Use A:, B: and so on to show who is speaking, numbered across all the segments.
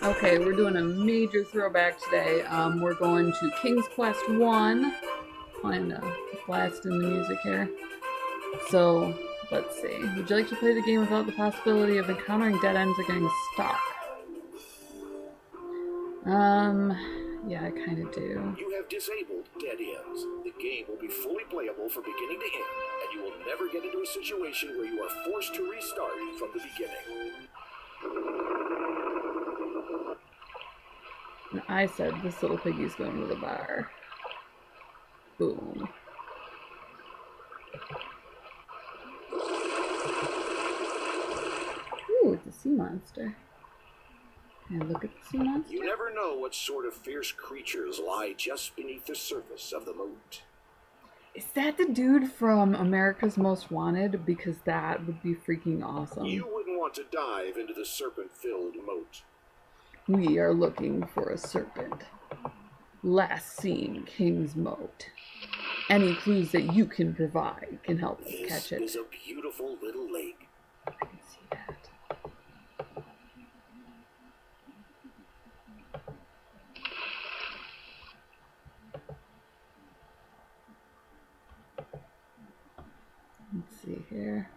A: Okay, we're doing a major throwback today. We're going to King's Quest 1. Find a blast in the music here. So, let's see. Would you like to play the game without the possibility of encountering dead ends or getting stuck? Yeah, I kind of do.
B: You have disabled dead ends. The game will be fully playable from beginning to end, and you will never get into a situation where you are forced to restart from the beginning.
A: And I said this little piggy's going to the bar. Boom. Ooh, it's a sea monster. Can I look at the sea monster?
B: You never know what sort of fierce creatures lie just beneath the surface of the moat.
A: Is that the dude from America's Most Wanted? Because that would be freaking awesome.
B: You wouldn't want to dive into the serpent-filled moat.
A: We are looking for a serpent. Last seen King's Moat. Any clues that you can provide can help us catch it.
B: This is a beautiful little lake.
A: I can see that. Let's see here.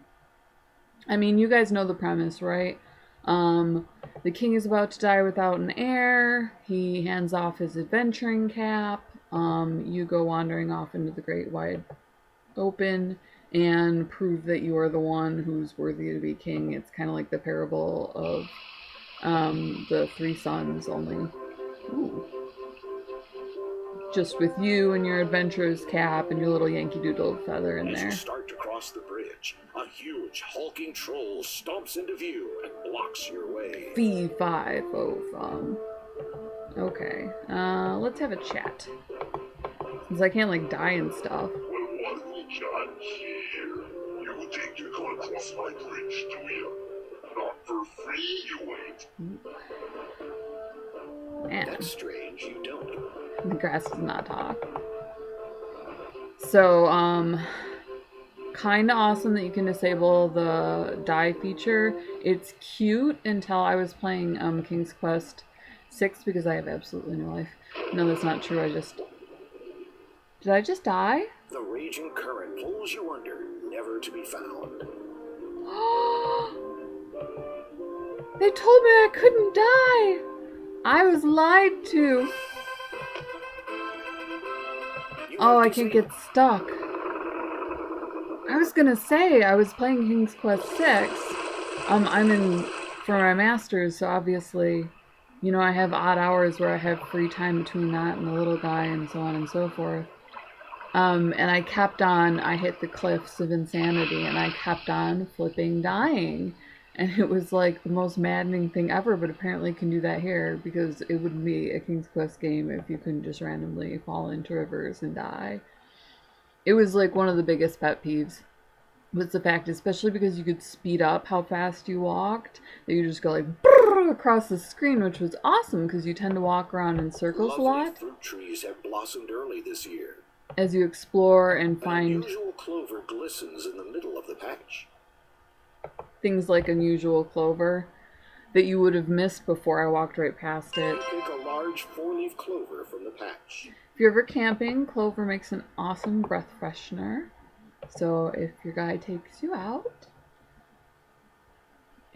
A: I mean, you guys know the premise, right? The king is about to die without an heir. He hands off his adventuring cap. You go wandering off into the great wide open and prove that you are the one who's worthy to be king. It's kind of like the parable of the three sons, only just with you and your adventurer's cap and your little Yankee Doodle feather in there.
B: As you start to cross the bridge, a huge hulking troll stomps into view and blocks your way.
A: Fee, fi, fo, fum. Okay, let's have a chat. Since I can't, like, die and stuff.
C: Well, wonderful John here. You will think you're going to cross my bridge, do you? Not for free, you ain't.
A: Man.
B: That's strange, you don't.
A: The grass does not talk. So, kinda awesome that you can disable the die feature. It's cute until I was playing, King's Quest 6 because I have absolutely no life. No, that's not true, Did I just die?
B: The raging current pulls you under, never to be found.
A: They told me I couldn't die! I was lied to. Oh, I can't get stuck. I was gonna say, I was playing King's Quest 6. I'm in for my masters, so obviously, you know, I have odd hours where I have free time between that and the little guy and so on and so forth. And I kept on, I hit the cliffs of insanity and I kept on flipping dying. And it was like the most maddening thing ever, but apparently you can do that here because it wouldn't be a King's Quest game if you couldn't just randomly fall into rivers and die. It was like one of the biggest pet peeves was the fact, especially because you could speed up how fast you walked, that you just go like across the screen, which was awesome because you tend to walk around in circles a lot.
B: Fruit trees have blossomed early this year.
A: As you explore and find
B: An unusual clover glistens in the middle of the patch.
A: things like unusual clover that you would have missed before I walked right past it.
B: Pick a large four-leaf clover from the patch.
A: If you're ever camping, clover makes an awesome breath freshener. So if your guy takes you out,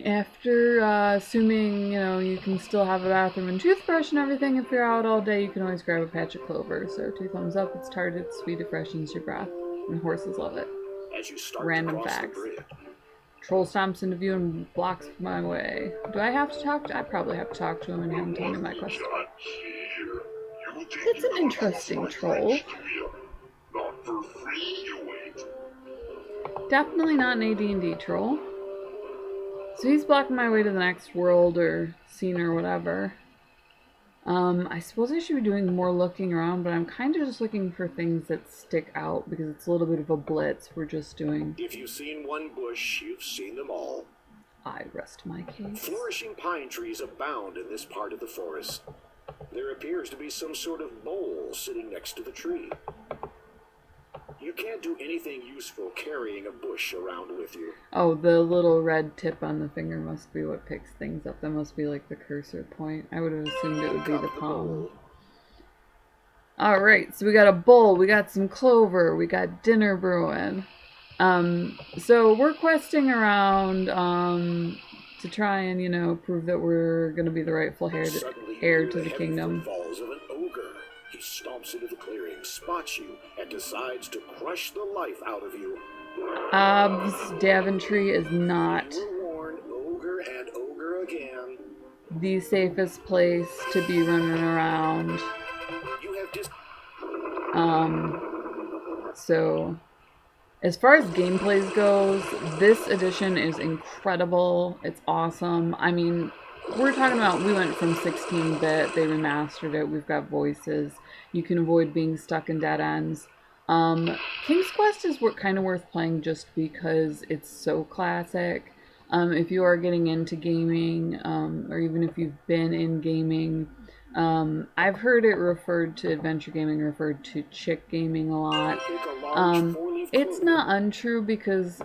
A: after assuming, you know, you can still have a bathroom and toothbrush and everything, if you're out all day, you can always grab a patch of clover. So 2 thumbs up, it's tart, it's sweet, it freshens your breath, and horses love it.
B: As you start
A: Random
B: to cross
A: facts.
B: the bridge,
A: Troll stomps into view and blocks my way. Do I have to talk to? I probably have to talk to him and have him tell me my question. That's an interesting troll.
C: Not for free, you ain't.
A: Definitely not an AD&D troll. So he's blocking my way to the next world or scene or whatever. I suppose I should be doing more looking around, but I'm kind of just looking for things that stick out because it's a little bit of a blitz. We're just doing...
B: If you've seen one bush, you've seen them all.
A: I rest my case.
B: Flourishing pine trees abound in this part of the forest. There appears to be some sort of bowl sitting next to the tree. You can't do anything useful carrying a bush around with you.
A: Oh, the little red tip on the finger must be what picks things up. That must be like the cursor point. I would have assumed it would be the palm. Alright, so we got a bowl, we got some clover, we got dinner brewing. So we're questing around to try and, you know, prove that we're going to be the rightful heir to the kingdom.
B: Falls of an ogre. He stomps into the clearing, spots you, and decides to crush the life out of you.
A: Daventry is not
B: Warned, ogre and ogre again.
A: The safest place to be running around.
B: You have
A: so as far as gameplays goes, this edition is incredible. It's awesome. I mean, we're talking about, we went from 16-bit, they remastered it, we've got voices, you can avoid being stuck in dead ends. King's Quest is kind of worth playing just because it's so classic. If you are getting into gaming, or even if you've been in gaming, I've heard it referred to, adventure gaming referred to chick gaming a lot. It's not untrue because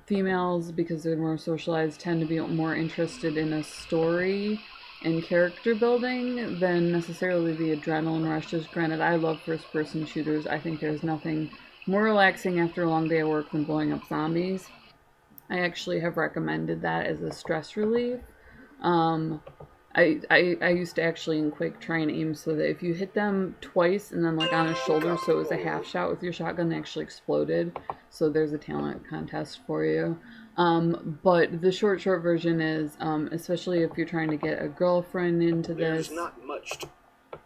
A: females, because they're more socialized, tend to be more interested in a story and character building than necessarily the adrenaline rushes. Granted, I love first-person shooters. I think there's nothing more relaxing after a long day of work than blowing up zombies. I actually have recommended that as a stress relief. I used to actually in Quake try and aim so that if you hit them twice and then like on a shoulder, so it was a half shot with your shotgun, they actually exploded. So there's a talent contest for you. But the short version is, especially if you're trying to get a girlfriend into this,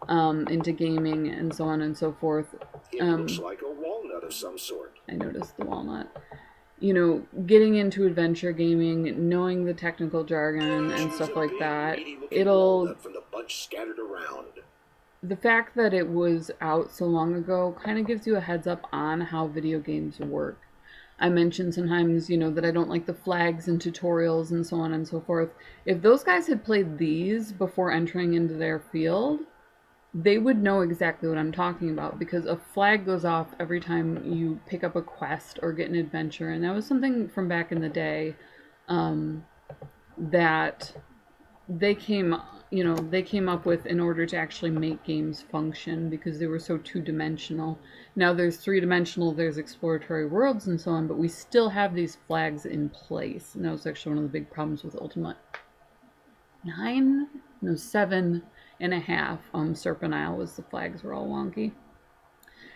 A: into gaming and so on and so forth.
B: It looks like a walnut of some sort.
A: I noticed the walnut. You know, getting into adventure gaming, knowing the technical jargon and stuff like that, it'll... The fact that it was out so long ago kind of gives you a heads up on how video games work. I mentioned sometimes, you know, that I don't like the flags and tutorials and so on and so forth. If those guys had played these before entering into their field, they would know exactly what I'm talking about, because a flag goes off every time you pick up a quest or get an adventure, and that was something from back in the day that they came up with in order to actually make games function, because they were so two-dimensional. Now there's three-dimensional, there's exploratory worlds and so on, but we still have these flags in place, and that was actually one of the big problems with Ultimate 7.5. Serpent Isle was the flags were all wonky.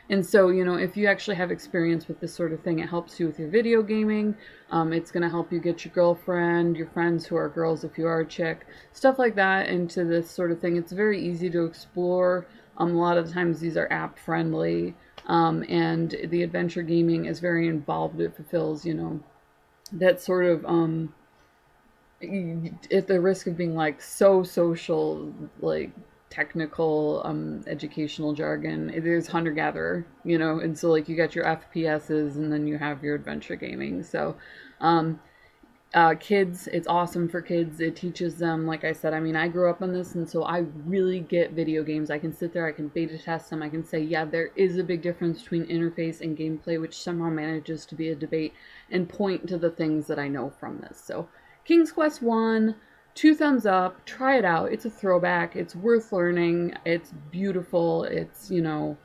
A: And so, you know, if you actually have experience with this sort of thing, it helps you with your video gaming. It's going to help you get your girlfriend, your friends who are girls if you are a chick, stuff like that into this sort of thing. It's very easy to explore. A lot of times these are app friendly. And the adventure gaming is very involved. It fulfills, you know, that sort of... at the risk of being like so social, like technical, educational jargon, there's hunter-gatherer, you know, and so like you got your FPSs and then you have your adventure gaming. So kids, it's awesome for kids. It teaches them, like I said, I mean, I grew up on this, and so I really get video games. I can sit there, I can beta test them, I can say, yeah, there is a big difference between interface and gameplay, which somehow manages to be a debate, and point to the things that I know from this. So King's Quest 1, 2 thumbs up, try it out. It's a throwback, it's worth learning, it's beautiful, it's, you know,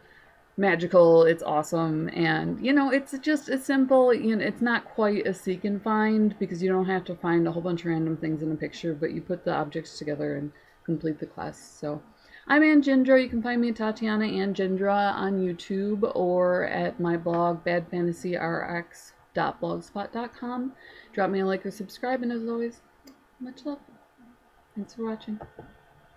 A: magical, it's awesome, and, you know, it's just as simple, you know, it's not quite a seek and find, because you don't have to find a whole bunch of random things in a picture, but you put the objects together and complete the quest. So, I'm Anjindra. You can find me at Tatiana Anjindra on YouTube, or at my blog, badfantasyrx.blogspot.com. Drop me a like or subscribe, and as always, much love. Thanks for watching.